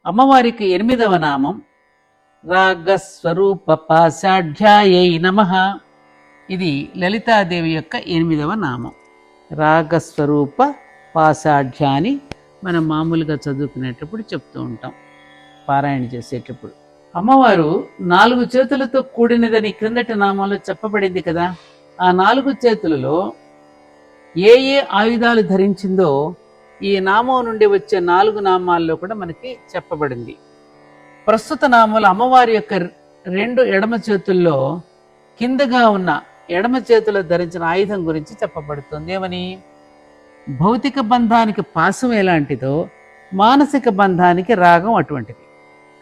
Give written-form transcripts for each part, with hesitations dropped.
అమ్మవారికి 8వ నామం రాగస్వరూప పాశాఢ్యాయై నమః. ఇది లలితాదేవి యొక్క 8వ నామం. రాగస్వరూప పాశాఢ్యాని మనం మామూలుగా చదువుకునేటప్పుడు చెప్తూ ఉంటాం, పారాయణ చేసేటప్పుడు. అమ్మవారు 4 చేతులతో కూడినదని క్రిందటి నామంలో చెప్పబడింది కదా. ఆ 4 చేతులలో ఏ ఏ ఆయుధాలు ధరించిందో ఈ నామం నుండి వచ్చే 4 నామాల్లో కూడా మనకి చెప్పబడింది. ప్రస్తుత నామాలు అమ్మవారి యొక్క 2 ఎడమ చేతుల్లో కిందగా ఉన్న ఎడమ చేతిలో ధరించిన ఆయుధం గురించి చెప్పబడుతుంది. ఏమని? భౌతిక బంధానికి పాశం ఎలాంటిదో మానసిక బంధానికి రాగం అటువంటిది.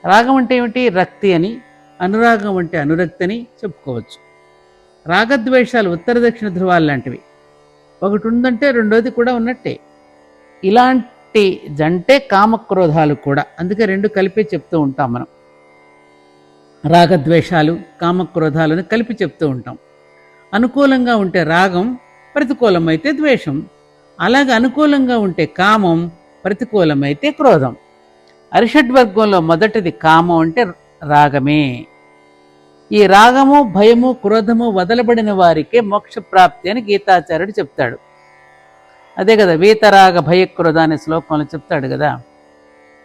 రాగం అంటే ఏమిటి? రక్తి అని, అనురాగం అంటే అనురక్తి అని చెప్పుకోవచ్చు. రాగద్వేషాలు ఉత్తర దక్షిణ ధృవాలు లాంటివి. ఒకటి ఉందంటే రెండోది కూడా ఉన్నట్టే. ఇలాంటి జంటే కామక్రోధాలు కూడా. అందుకే 2 కలిపి చెప్తూ ఉంటాం మనం. రాగద్వేషాలు కామక్రోధాలను కలిపి చెప్తూ ఉంటాం. అనుకూలంగా ఉంటే రాగం, ప్రతికూలమైతే ద్వేషం. అలాగే అనుకూలంగా ఉంటే కామం, ప్రతికూలమైతే క్రోధం. అరిషడ్వర్గంలో మొదటిది కామం అంటే రాగమే. ఈ రాగము, భయము, క్రోధము వదలబడిన వారికే మోక్షప్రాప్తి అని గీతాచార్యుడు చెప్తాడు. అదే కదా వీతరాగ భయక్రోధ అనే శ్లోకంలో చెప్తాడు కదా.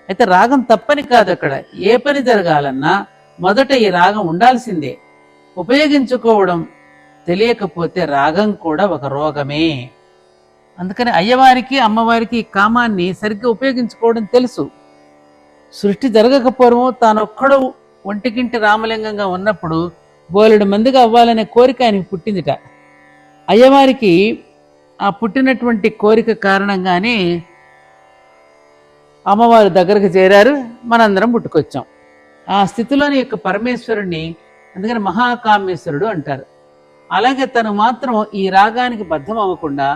అయితే రాగం తప్పని కాదు. అక్కడ ఏ పని జరగాలన్నా మొదట ఈ రాగం ఉండాల్సిందే. ఉపయోగించుకోవడం తెలియకపోతే రాగం కూడా ఒక రోగమే. అందుకని అయ్యవారికి అమ్మవారికి ఈ కామాన్ని సరిగ్గా ఉపయోగించుకోవడం తెలుసు. సృష్టి జరగకపోవడము తానొక్కడు ఒంటికింటి రామలింగంగా ఉన్నప్పుడు బోలెడు మందిగా అవ్వాలనే కోరిక ఆయనకి పుట్టిందిట. అయ్యవారికి ఆ పుట్టినటువంటి కోరిక కారణంగానే అమ్మవారి దగ్గరకు చేరారు, మనందరం పుట్టుకొచ్చాం. ఆ స్థితిలోని యొక్క పరమేశ్వరుణ్ణి అందుకని మహాకామేశ్వరుడు అంటారు. అలాగే తను మాత్రం ఈ రాగానికి బద్ధం అవ్వకుండా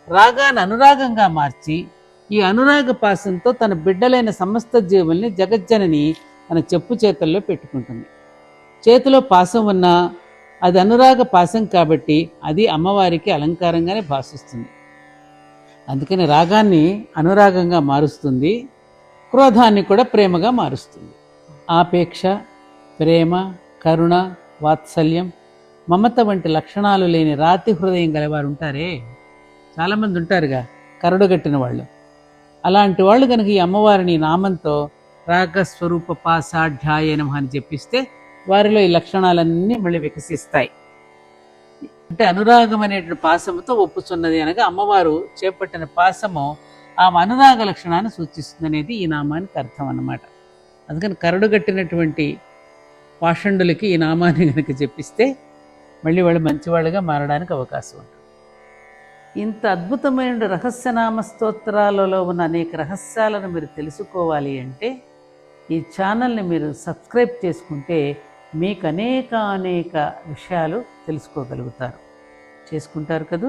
రాగాన్ని అనురాగంగా మార్చి ఈ అనురాగ పాశంతో తన బిడ్డలైన సమస్త జీవుల్ని జగజ్జనని తన చెప్పు చేతుల్లో పెట్టుకుంటుంది. చేతిలో పాశం ఉన్నా అది అనురాగ పాశం కాబట్టి అది అమ్మవారికి అలంకారంగానే భాషిస్తుంది. అందుకని రాగాన్ని అనురాగంగా మారుస్తుంది, క్రోధాన్ని కూడా ప్రేమగా మారుస్తుంది. ఆపేక్ష, ప్రేమ, కరుణ, వాత్సల్యం, మమత వంటి లక్షణాలు లేని రాతి హృదయం గలవారు ఉంటారే, చాలామంది ఉంటారుగా కరడుగట్టిన వాళ్ళు. అలాంటి వాళ్ళు కనుక ఈ అమ్మవారిని నామంతో రాగస్వరూప పాశాఢ్యాయ నమః అని చెప్పిస్తే వారిలో ఈ లక్షణాలన్నీ మళ్ళీ వికసిస్తాయి. అంటే అనురాగం అనేటువంటి పాశముతో ఒప్పుచున్నది అనగా అమ్మవారు చేపట్టిన పాశము ఆ అనురాగ లక్షణాన్ని సూచిస్తుంది అనేది ఈ నామానికి అర్థం అన్నమాట. అందుకని కరడుగట్టినటువంటి పాషండులకి ఈ నామాన్ని కనుక చెప్పిస్తే మళ్ళీ వాళ్ళు మంచివాళ్ళుగా మారడానికి అవకాశం ఉంటుంది. ఇంత అద్భుతమైన రహస్యనామ స్తోత్రాలలో ఉన్న అనేక రహస్యాలను మీరు తెలుసుకోవాలి అంటే ఈ ఛానల్ని మీరు సబ్స్క్రైబ్ చేసుకుంటే మీకు అనేక విషయాలు తెలుసుకోగలుగుతారు. చేసుకుంటారు కదూ.